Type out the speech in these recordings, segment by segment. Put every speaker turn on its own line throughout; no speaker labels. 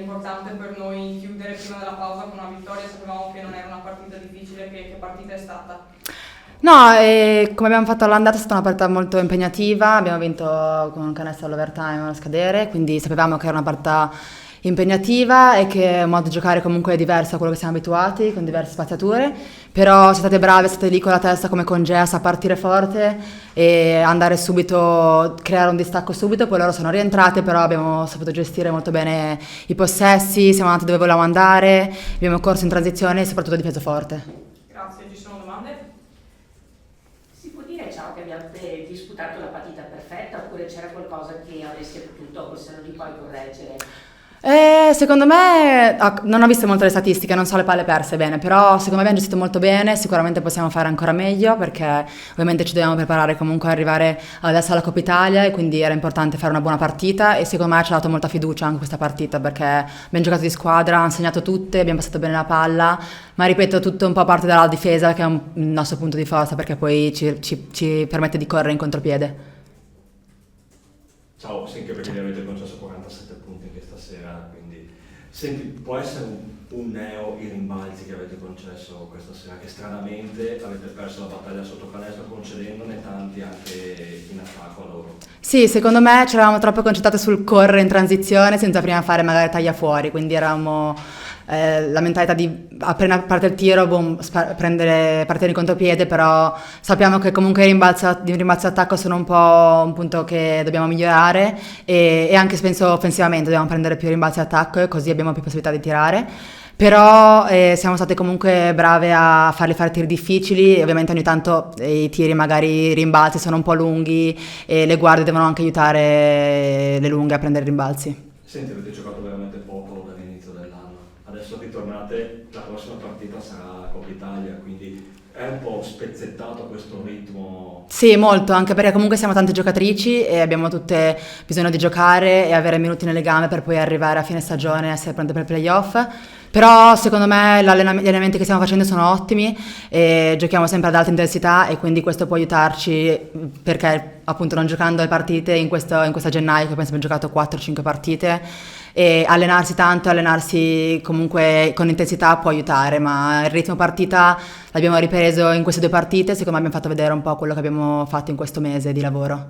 importante per noi chiudere prima della pausa con una vittoria, sapevamo che non era una partita difficile, che partita è stata?
No, come abbiamo fatto all'andata è stata una partita molto impegnativa, abbiamo vinto con un canestro all'overtime a scadere, quindi sapevamo che era una partita impegnativa e che è un modo di giocare comunque diverso da quello che siamo abituati, con diverse spaziature, però siete state brave, siete lì con la testa come con Jess a partire forte e andare subito, creare un distacco subito, poi loro sono rientrate, però abbiamo saputo gestire molto bene i possessi, siamo andati dove volevamo andare, abbiamo corso in transizione e soprattutto difeso forte.
Grazie, ci sono domande?
Si può dire, ciao, che abbiate disputato la partita perfetta oppure c'era qualcosa che avreste potuto, col senno di poi, correggere?
Secondo me, non ho visto molto le statistiche, non so le palle perse bene, però secondo me abbiamo gestito molto bene, sicuramente possiamo fare ancora meglio perché ovviamente ci dobbiamo preparare comunque ad arrivare adesso alla Coppa Italia e quindi era importante fare una buona partita e secondo me ci ha dato molta fiducia anche questa partita perché abbiamo giocato di squadra, hanno segnato tutte, abbiamo passato bene la palla, ma ripeto tutto un po' parte dalla difesa che è il nostro punto di forza perché poi ci permette di correre in contropiede.
Ciao, sì, anche perché gli avete concesso 47 punti anche stasera, quindi senti, può essere un neo i rimbalzi che avete concesso questa sera, che stranamente avete perso la battaglia sotto canestro concedendone tanti anche in attacco a loro.
Sì, secondo me ci eravamo troppo concentrate sul correre in transizione senza prima fare magari taglia fuori, quindi eravamo la mentalità di appena parte il tiro, boom, partire in contropiede, però sappiamo che comunque i rimbalzi d'attacco sono un po' un punto che dobbiamo migliorare e anche penso offensivamente dobbiamo prendere più rimbalzi d'attacco e così abbiamo più possibilità di tirare. Però siamo state comunque brave a farli fare tiri difficili, ovviamente ogni tanto i tiri magari rimbalzi sono un po' lunghi e le guardie devono anche aiutare le lunghe a prendere rimbalzi.
Senti, avete giocato veramente poco dall'inizio dell'anno, adesso ritornate, la prossima partita sarà la Coppa Italia, quindi è un po' spezzettato questo ritmo.
Sì, molto, anche perché comunque siamo tante giocatrici e abbiamo tutte bisogno di giocare e avere minuti nelle gambe per poi arrivare a fine stagione e essere pronte per i playoff. Però secondo me gli allenamenti che stiamo facendo sono ottimi e giochiamo sempre ad alta intensità e quindi questo può aiutarci perché appunto non giocando le partite in questa gennaio che penso abbiamo giocato 4-5 partite e allenarsi tanto, allenarsi comunque con intensità può aiutare, ma il ritmo partita l'abbiamo ripreso in queste 2 partite, secondo me abbiamo fatto vedere un po' quello che abbiamo fatto in questo mese di lavoro.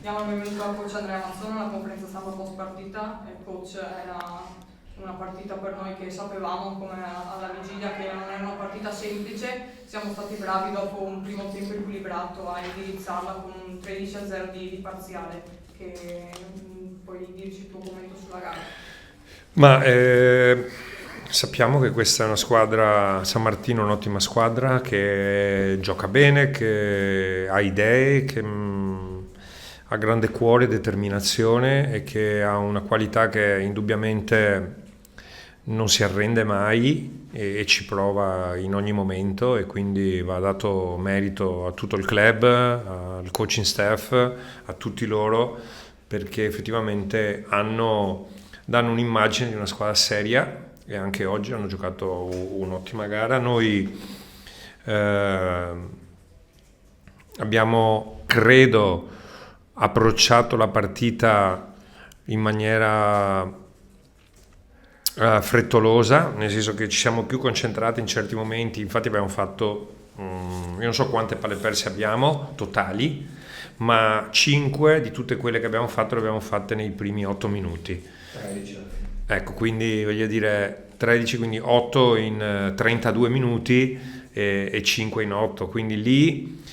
Diamo il benvenuto al coach Andrea Mazzone alla conferenza stampa post partita. Il coach, era una partita per noi che sapevamo come alla vigilia che non era una partita semplice, siamo stati bravi dopo un primo tempo equilibrato a indirizzarla con un 13-0 di parziale, che puoi dirci il tuo commento sulla gara?
Ma sappiamo che questa è una squadra, San Martino è un'ottima squadra che gioca bene, che ha idee, che ha grande cuore, determinazione e che ha una qualità che indubbiamente non si arrende mai e ci prova in ogni momento e quindi va dato merito a tutto il club, al coaching staff, a tutti loro perché effettivamente danno un'immagine di una squadra seria e anche oggi hanno giocato un'ottima gara. Noi abbiamo, credo, approcciato la partita in maniera frettolosa, nel senso che ci siamo più concentrati in certi momenti, infatti abbiamo fatto, io non so quante palle perse abbiamo, totali, ma 5 di tutte quelle che abbiamo fatto le abbiamo fatte nei primi 8 minuti.
13 alla fine.
Ecco, quindi voglio dire 13, quindi 8 in 32 minuti e 5 in 8, quindi lì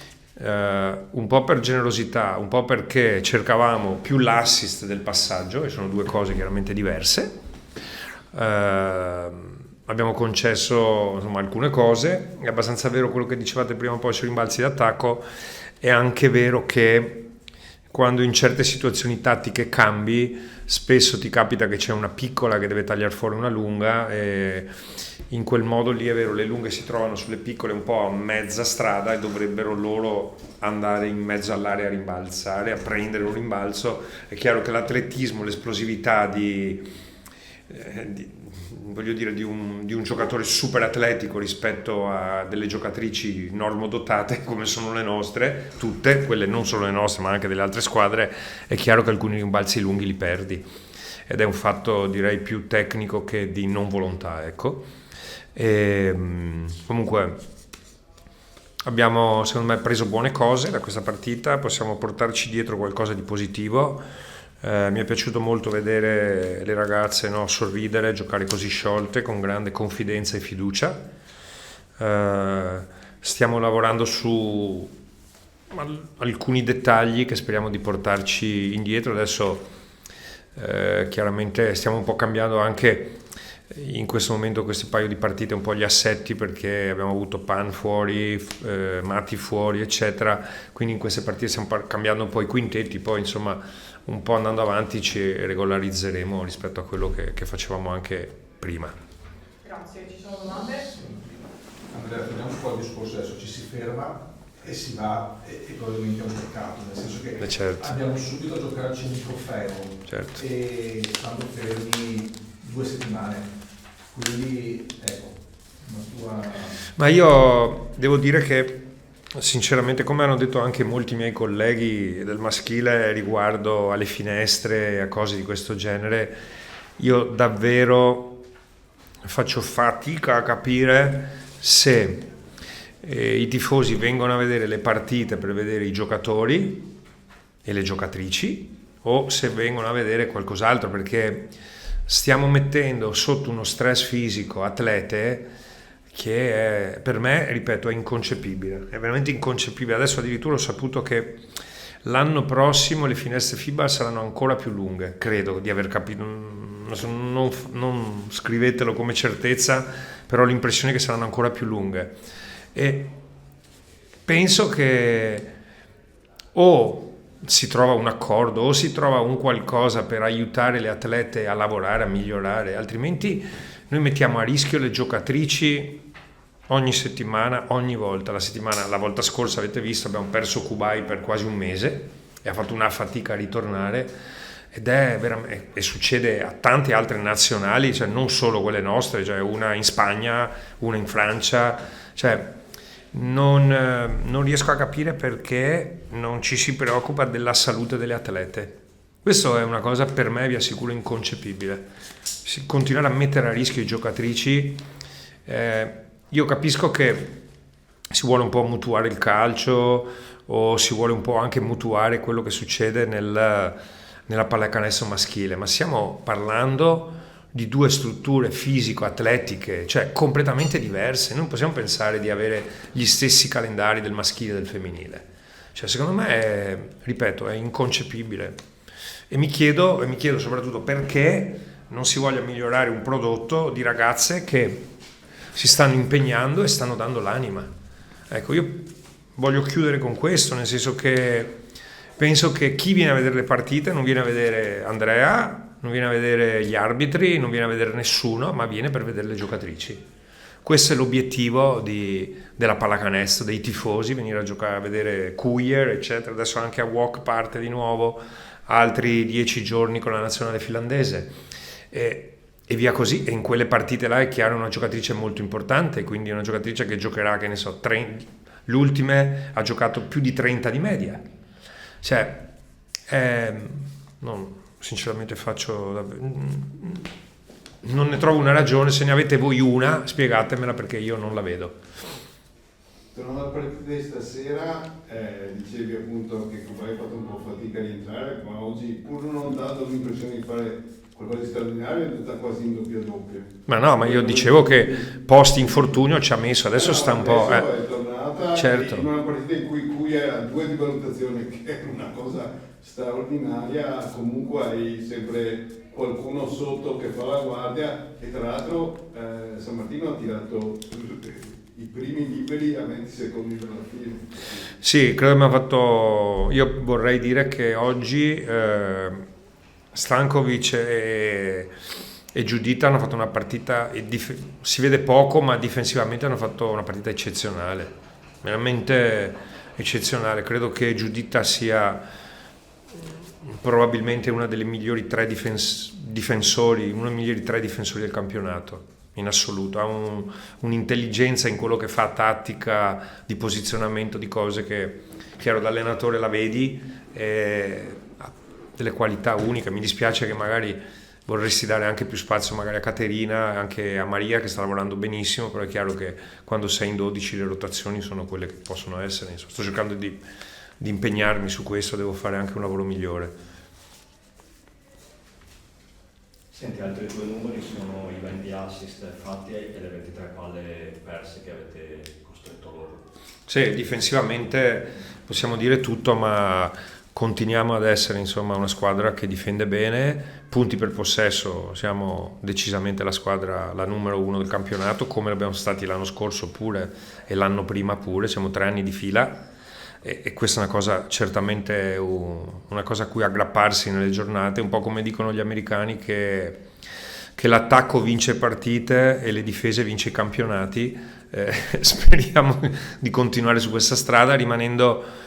un po' per generosità, un po' perché cercavamo più l'assist del passaggio, e sono 2 cose chiaramente diverse. Abbiamo concesso insomma alcune cose, è abbastanza vero quello che dicevate prima poi sui rimbalzi d'attacco, è anche vero che quando in certe situazioni tattiche cambi spesso ti capita che c'è una piccola che deve tagliare fuori una lunga e in quel modo lì è vero, le lunghe si trovano sulle piccole un po' a mezza strada e dovrebbero loro andare in mezzo all'area a rimbalzare, a prendere un rimbalzo. È chiaro che l'atletismo, l'esplosività voglio dire di un giocatore super atletico rispetto a delle giocatrici normodotate come sono le nostre, tutte, quelle non solo le nostre ma anche delle altre squadre, è chiaro che alcuni rimbalzi lunghi li perdi ed è un fatto direi più tecnico che di non volontà, ecco. E, comunque abbiamo secondo me preso buone cose da questa partita, possiamo portarci dietro qualcosa di positivo. Mi è piaciuto molto vedere le ragazze, no, sorridere, giocare così sciolte, con grande confidenza e fiducia. Stiamo lavorando su alcuni dettagli che speriamo di portarci indietro. Adesso chiaramente stiamo un po' cambiando anche in questo momento questi paio di partite un po' gli assetti, perché abbiamo avuto Pan fuori, Matti fuori eccetera, quindi in queste partite stiamo cambiando un po' i quintetti, poi insomma un po' andando avanti ci regolarizzeremo rispetto a quello che facevamo anche prima.
Grazie, ci sono domande?
Andrea, torniamo un po' al discorso, adesso ci si ferma e si va e probabilmente è un peccato, nel senso che
Certo.
andiamo subito a giocarci un trofeo
Certo.
e stando fermi 2 settimane, quindi ecco, una tua...
Ma io devo dire che sinceramente, come hanno detto anche molti miei colleghi del maschile riguardo alle finestre e a cose di questo genere, io davvero faccio fatica a capire se i tifosi vengono a vedere le partite per vedere i giocatori e le giocatrici o se vengono a vedere qualcos'altro, perché stiamo mettendo sotto uno stress fisico atlete che per me, ripeto, è inconcepibile, è veramente inconcepibile. Adesso addirittura ho saputo che l'anno prossimo le finestre FIBA saranno ancora più lunghe, credo di aver capito, non scrivetelo come certezza, però ho l'impressione che saranno ancora più lunghe e penso che o si trova un accordo o si trova un qualcosa per aiutare le atlete a lavorare, a migliorare, altrimenti noi mettiamo a rischio le giocatrici ogni settimana, ogni volta. La volta scorsa avete visto, abbiamo perso Kubai per quasi un mese e ha fatto una fatica a ritornare ed è veramente, e succede a tante altre nazionali, cioè non solo quelle nostre, cioè una in Spagna, una in Francia, cioè non riesco a capire perché non ci si preoccupa della salute delle atlete. Questo è una cosa per me, vi assicuro, inconcepibile. Continuare a mettere a rischio i giocatrici, io capisco che si vuole un po' mutuare il calcio o si vuole un po' anche mutuare quello che succede nella pallacanestro maschile, ma stiamo parlando di 2 strutture fisico-atletiche, cioè completamente diverse. Non possiamo pensare di avere gli stessi calendari del maschile e del femminile. Cioè, secondo me, ripeto, è inconcepibile. E mi chiedo soprattutto perché non si voglia migliorare un prodotto di ragazze che si stanno impegnando e stanno dando l'anima. Ecco, io voglio chiudere con questo, nel senso che penso che chi viene a vedere le partite non viene a vedere Andrea, non viene a vedere gli arbitri, non viene a vedere nessuno, ma viene per vedere le giocatrici. Questo è l'obiettivo della pallacanestro, dei tifosi, venire a giocare, a vedere Kuier, eccetera. Adesso anche a Wok parte di nuovo, altri 10 giorni con la nazionale finlandese. E via così, e in quelle partite là è chiaro una giocatrice molto importante, quindi una giocatrice che giocherà, che ne so, l'ultime ha giocato più di 30 di media. Cioè, sinceramente non ne trovo una ragione. Se ne avete voi una, spiegatemela, perché io non la vedo.
Tornando alla partita di stasera, dicevi appunto che hai fatto un po' fatica a rientrare, ma oggi, pur non dando l'impressione di fare qualcosa di straordinario, è andata quasi in doppia.
Ma no, ma io dicevo che post infortunio ci ha messo, adesso sta un po'.
Adesso è tornata,
certo.
in una partita in cui ha 2 di valutazione, che è una cosa straordinaria. Comunque hai sempre qualcuno sotto che fa la guardia, e tra l'altro San Martino ha tirato i primi liberi a 20 secondi dalla fine.
Sì, credo che mi ha fatto. Io vorrei dire che oggi Stankovic e Giuditta hanno fatto una partita, si vede poco, ma difensivamente hanno fatto una partita eccezionale, veramente eccezionale. Credo che Giuditta sia probabilmente una delle migliori 3 difensori, uno dei migliori 3 difensori del campionato in assoluto. Ha un'intelligenza in quello che fa, tattica, di posizionamento, di cose che chiaro da allenatore la vedi, ha delle qualità uniche. Mi dispiace che magari vorresti dare anche più spazio magari a Caterina, anche a Maria che sta lavorando benissimo, però è chiaro che quando sei in 12 le rotazioni sono quelle che possono essere. Insomma, sto cercando di impegnarmi su questo, devo fare anche un lavoro migliore.
Senti, altri due numeri sono i 20 assist fatti e le 23 palle perse che avete costretto loro.
Sì, difensivamente possiamo dire tutto, ma continuiamo ad essere insomma una squadra che difende bene, punti per possesso siamo decisamente la numero 1 del campionato, come l'abbiamo stati l'anno scorso pure e l'anno prima pure, siamo 3 anni di fila e questa è una cosa certamente una cosa a cui aggrapparsi nelle giornate, un po' come dicono gli americani che l'attacco vince partite e le difese vince i campionati. Speriamo di continuare su questa strada rimanendo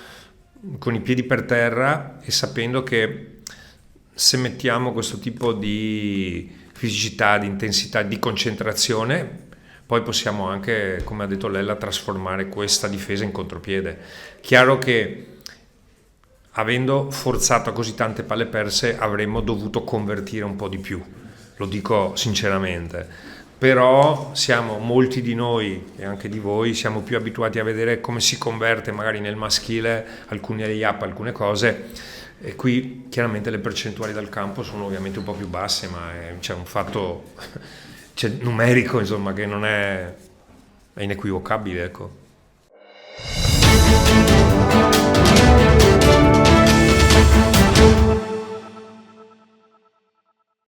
con i piedi per terra e sapendo che se mettiamo questo tipo di fisicità, di intensità, di concentrazione, poi possiamo anche, come ha detto Lella, trasformare questa difesa in contropiede. Chiaro che avendo forzato così tante palle perse avremmo dovuto convertire un po' di più, lo dico sinceramente, però siamo molti di noi e anche di voi siamo più abituati a vedere come si converte magari nel maschile alcuni layup, alcune cose, e qui chiaramente le percentuali dal campo sono ovviamente un po' più basse, ma c'è un fatto numerico insomma che non è inequivocabile, ecco.